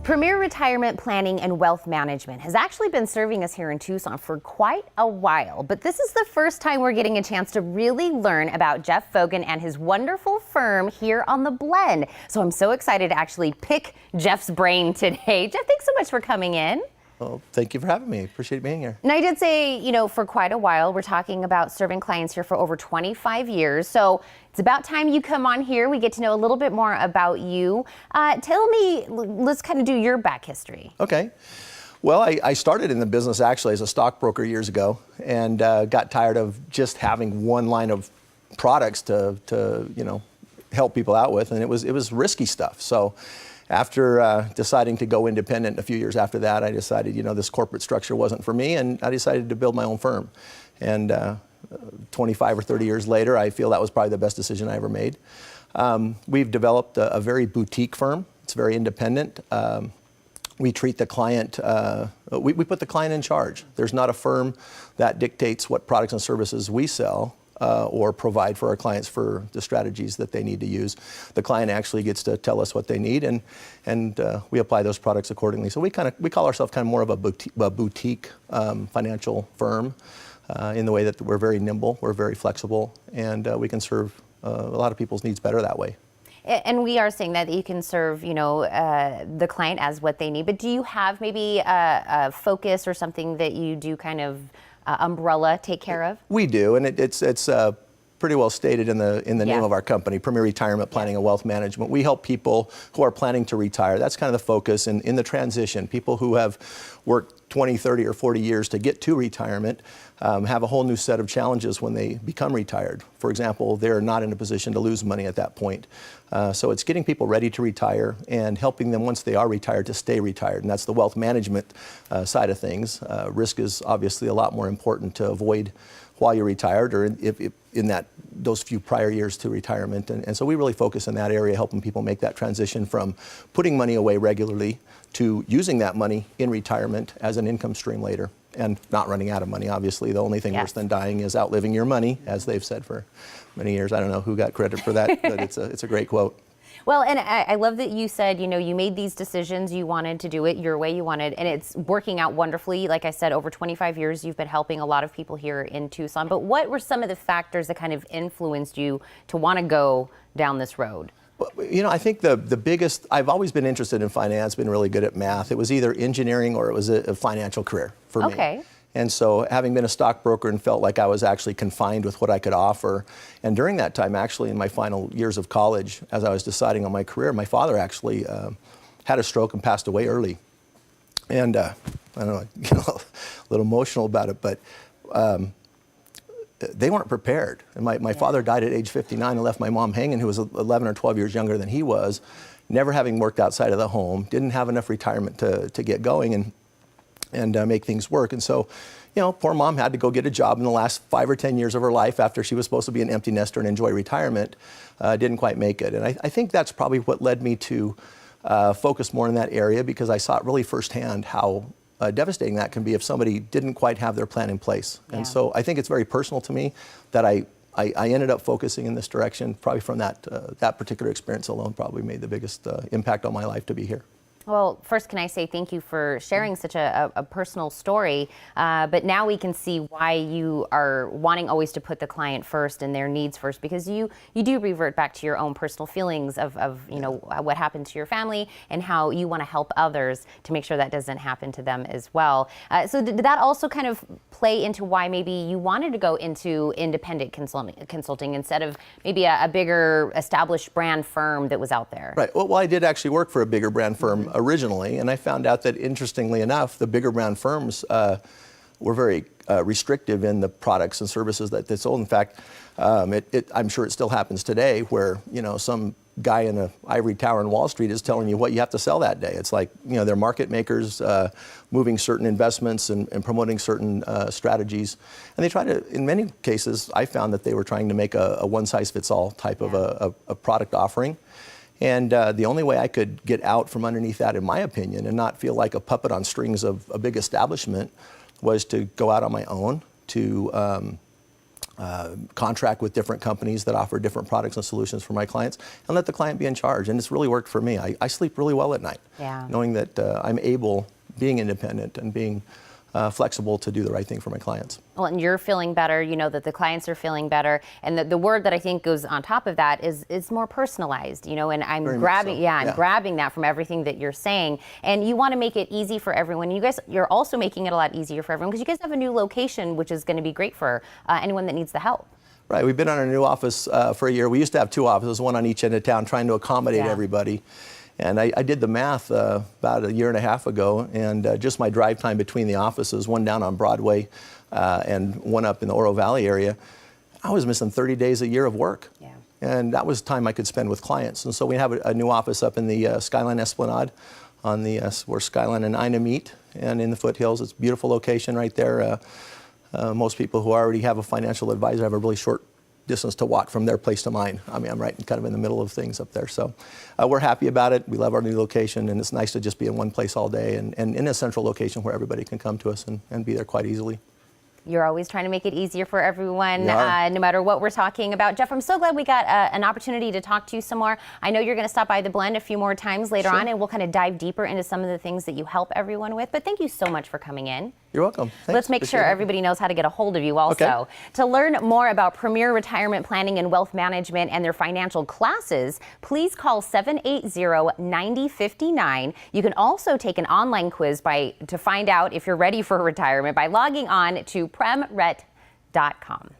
Premier Retirement Planning and Wealth Management has actually been serving us here in Tucson for quite a while, but this is the first time we're getting a chance to really learn about Jeff Fogan and his wonderful firm here on The Blend. So I'm so excited to actually pick Jeff's brain today. Jeff, thanks so much for coming in. Well, thank you for having me. Appreciate being here. And I did say, for quite a while, we're talking about serving clients here for over 25 years. So it's about time you come on here. We get to know a little bit more about you. Tell me, let's kind of do your back history. Okay. Well, I started in the business actually as a stockbroker years ago and got tired of just having one line of products to help people out with. And it was risky stuff. So after deciding to go independent a few years after that, I decided, this corporate structure wasn't for me, and I decided to build my own firm. And 25 or 30 years later, I feel that was probably the best decision I ever made. We've developed a very boutique firm. It's very independent. We treat the client, we put the client in charge. There's not a firm that dictates what products and services we sell or provide for our clients for the strategies that they need to use. The client actually gets to tell us what they need, and we apply those products accordingly. So we call ourselves kind of more of a boutique financial firm in the way that we're very nimble, we're very flexible, and we can serve a lot of people's needs better that way. And we are saying that you can serve, the client as what they need. But do you have maybe a focus or something that you do kind of umbrella take care of? We do, and it's pretty well stated in the name of our company, Premier Retirement Planning and Wealth Management. We help people who are planning to retire. That's kind of the focus in the transition. People who have worked 20, 30, or 40 years to get to retirement have a whole new set of challenges when they become retired. For example, they're not in a position to lose money at that point. So it's getting people ready to retire and helping them once they are retired to stay retired. And that's the wealth management side of things. Risk is obviously a lot more important to avoid while you're retired or if in those few prior years to retirement. And so we really focus in that area, helping people make that transition from putting money away regularly to using that money in retirement as an income stream later and not running out of money. Obviously, the only thing worse than dying is outliving your money, as they've said for many years. I don't know who got credit for that, but it's a great quote. Well, and I love that you said, you made these decisions, you wanted to do it your way you wanted, and it's working out wonderfully. Like I said, over 25 years, you've been helping a lot of people here in Tucson. But what were some of the factors that kind of influenced you to want to go down this road? Well, I think the biggest, I've always been interested in finance, been really good at math. It was either engineering or it was a financial career for me. Okay. And so having been a stockbroker and felt like I was actually confined with what I could offer, and during that time, actually in my final years of college, as I was deciding on my career, my father actually had a stroke and passed away early. And I don't know, a little emotional about it, but they weren't prepared. And my father died at age 59 and left my mom hanging, who was 11 or 12 years younger than he was, never having worked outside of the home, didn't have enough retirement to get going and make things work. And so, poor mom had to go get a job in the last 5 or 10 years of her life after she was supposed to be an empty nester and enjoy retirement, didn't quite make it. And I think that's probably what led me to focus more in that area, because I saw it really firsthand how devastating that can be if somebody didn't quite have their plan in place. Yeah. And so I think it's very personal to me that I ended up focusing in this direction, probably from that particular experience alone probably made the biggest impact on my life to be here. Well, first, can I say thank you for sharing such a personal story, but now we can see why you are wanting always to put the client first and their needs first, because you do revert back to your own personal feelings of what happened to your family and how you want to help others to make sure that doesn't happen to them as well. So did that also kind of play into why maybe you wanted to go into independent consulting instead of maybe a bigger established brand firm that was out there? Right. Well, I did actually work for a bigger brand firm originally, and I found out that, interestingly enough, the bigger brand firms were very restrictive in the products and services that they sold. In fact, I'm sure it still happens today, where some guy in an ivory tower in Wall Street is telling you what you have to sell that day. It's like they're market makers, moving certain investments and promoting certain strategies, and they try to. In many cases, I found that they were trying to make a one-size-fits-all type of a product offering. And the only way I could get out from underneath that, in my opinion, and not feel like a puppet on strings of a big establishment, was to go out on my own, to contract with different companies that offer different products and solutions for my clients, and let the client be in charge. And it's really worked for me. I sleep really well at night, knowing that I'm able, being independent and being flexible to do the right thing for my clients. Well, and you're feeling better, you know that the clients are feeling better. And the word that I think goes on top of that is more personalized, you know, and I'm grabbing, I'm grabbing that from everything that you're saying. And you want to make it easy for everyone. You're also making it a lot easier for everyone because you guys have a new location, which is going to be great for anyone that needs the help. Right, we've been on our new office for a year. We used to have 2 offices, one on each end of town, trying to accommodate everybody. And I did the math about a year and a half ago, and just my drive time between the offices, one down on Broadway and one up in the Oro Valley area, I was missing 30 days a year of work. Yeah. And that was time I could spend with clients. And so we have a new office up in the Skyline Esplanade, on the where Skyline and Ina meet, and in the foothills. It's a beautiful location right there. Most people who already have a financial advisor have a really short distance to walk from their place to mine. I mean, I'm right kind of in the middle of things up there. So we're happy about it. We love our new location, and it's nice to just be in one place all day and in a central location where everybody can come to us and be there quite easily. You're always trying to make it easier for everyone, no matter what we're talking about. Jeff, I'm so glad we got an opportunity to talk to you some more. I know you're going to stop by the Blend a few more times later on, and we'll kind of dive deeper into some of the things that you help everyone with. But thank you so much for coming in. You're welcome. Thanks. Let's make sure everybody knows how to get a hold of you also. Okay. To learn more about Premier Retirement Planning and Wealth Management and their financial classes, please call 780-9059. You can also take an online quiz to find out if you're ready for retirement by logging on to premret.com.